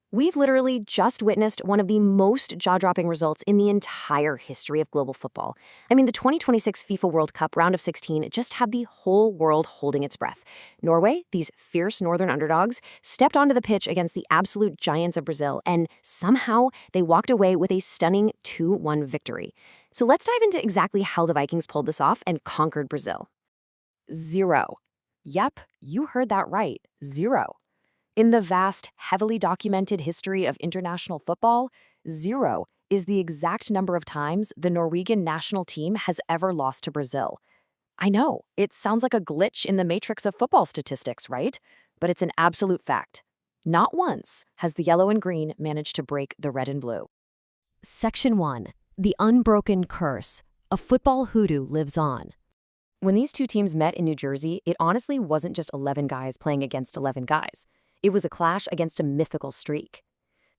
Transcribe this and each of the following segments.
We've literally just witnessed one of the most jaw-dropping results in the entire history of global football. I mean, the 2026 FIFA World Cup round of 16 just had the whole world holding its breath. Norway, these fierce northern underdogs, stepped onto the pitch against the absolute giants of Brazil, and somehow they walked away with a stunning 2-1 victory. So let's dive into exactly how the Vikings pulled this off and conquered Brazil. 0. Yep, you heard that right. 0. In the vast, heavily documented history of international football, 0 is the exact number of times the Norwegian national team has ever lost to Brazil. I know, it sounds like a glitch in the matrix of football statistics, right? But it's an absolute fact. Not once has the yellow and green managed to break the red and blue. Section 1. The Unbroken Curse. A football hoodoo lives on. When these two teams met in New Jersey, it honestly wasn't just 11 guys playing against 11 guys. It was a clash against a mythical streak.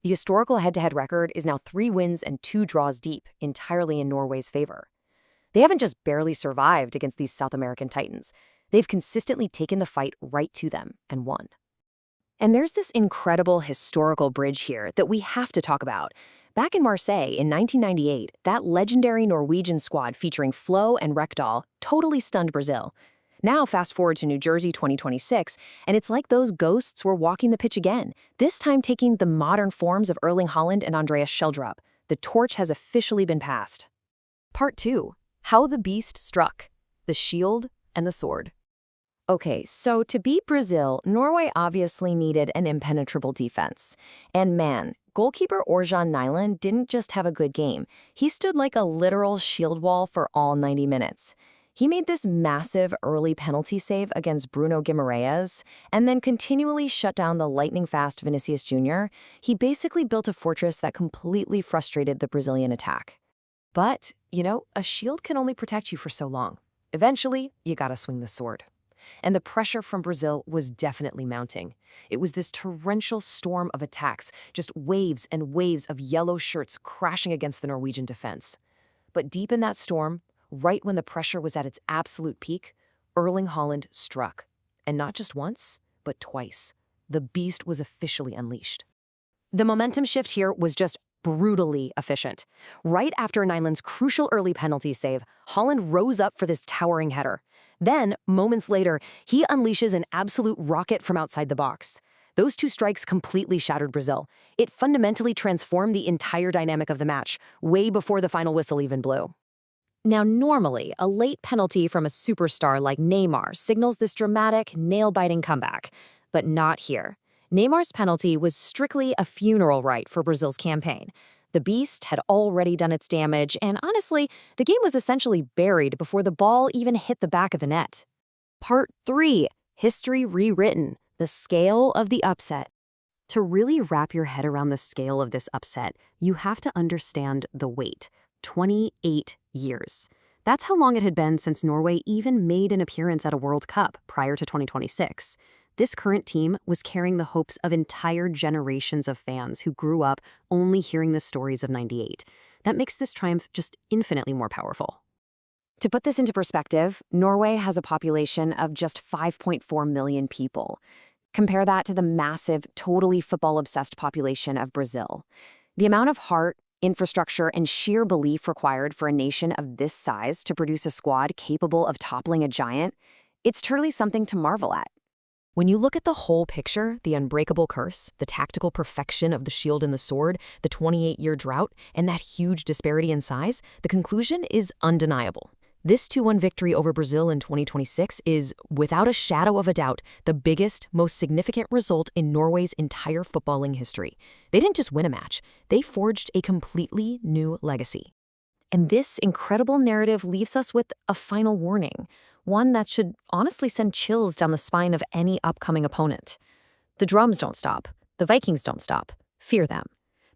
The historical head-to-head record is now 3 wins and 2 draws deep, entirely in Norway's favor. They haven't just barely survived against these South American titans. They've consistently taken the fight right to them and won. And there's this incredible historical bridge here that we have to talk about. Back in Marseille in 1998, that legendary Norwegian squad featuring Flo and Rekdal totally stunned Brazil. Now fast forward to New Jersey 2026, and it's like those ghosts were walking the pitch again, this time taking the modern forms of Erling Haaland and Andreas Schjelderup. The torch has officially been passed. Part 2. How the Beast Struck. The Shield and the Sword. Okay, so to beat Brazil, Norway obviously needed an impenetrable defense. And man, goalkeeper Ørjan Nyland didn't just have a good game. He stood like a literal shield wall for all 90 minutes. He made this massive early penalty save against Bruno Guimaraes and then continually shut down the lightning-fast Vinicius Jr. He basically built a fortress that completely frustrated the Brazilian attack. But, a shield can only protect you for so long. Eventually, you gotta swing the sword. And the pressure from Brazil was definitely mounting. It was this torrential storm of attacks, just waves and waves of yellow shirts crashing against the Norwegian defense. But deep in that storm, right when the pressure was at its absolute peak, Erling Haaland struck. And not just once, but twice. The beast was officially unleashed. The momentum shift here was just brutally efficient. Right after Nyland's crucial early penalty save, Haaland rose up for this towering header. Then, moments later, he unleashes an absolute rocket from outside the box. Those 2 strikes completely shattered Brazil. It fundamentally transformed the entire dynamic of the match, way before the final whistle even blew. Now, normally, a late penalty from a superstar like Neymar signals this dramatic, nail-biting comeback. But not here. Neymar's penalty was strictly a funeral rite for Brazil's campaign. The beast had already done its damage, and honestly, the game was essentially buried before the ball even hit the back of the net. Part 3. History Rewritten. The Scale of the Upset. To really wrap your head around the scale of this upset, you have to understand the weight. 28 years. That's how long it had been since Norway even made an appearance at a World Cup prior to 2026. This current team was carrying the hopes of entire generations of fans who grew up only hearing the stories of '98. That makes this triumph just infinitely more powerful. To put this into perspective, Norway has a population of just 5.4 million people. Compare that to the massive, totally football-obsessed population of Brazil. The amount of heart, infrastructure, and sheer belief required for a nation of this size to produce a squad capable of toppling a giant, it's truly something to marvel at. When you look at the whole picture, the unbreakable curse, the tactical perfection of the shield and the sword, the 28-year drought, and that huge disparity in size, the conclusion is undeniable. This 2-1 victory over Brazil in 2026 is, without a shadow of a doubt, the biggest, most significant result in Norway's entire footballing history. They didn't just win a match, they forged a completely new legacy. And this incredible narrative leaves us with a final warning, one that should honestly send chills down the spine of any upcoming opponent. The drums don't stop, the Vikings don't stop. Fear them.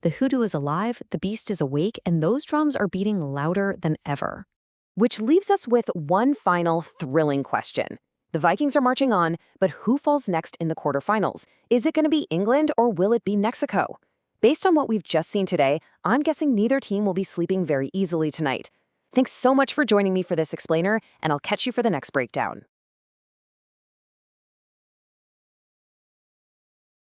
The hoodoo is alive, the beast is awake, and those drums are beating louder than ever. Which leaves us with one final thrilling question. The Vikings are marching on, but who falls next in the quarterfinals? Is it going to be England or will it be Mexico? Based on what we've just seen today, I'm guessing neither team will be sleeping very easily tonight. Thanks so much for joining me for this explainer, and I'll catch you for the next breakdown.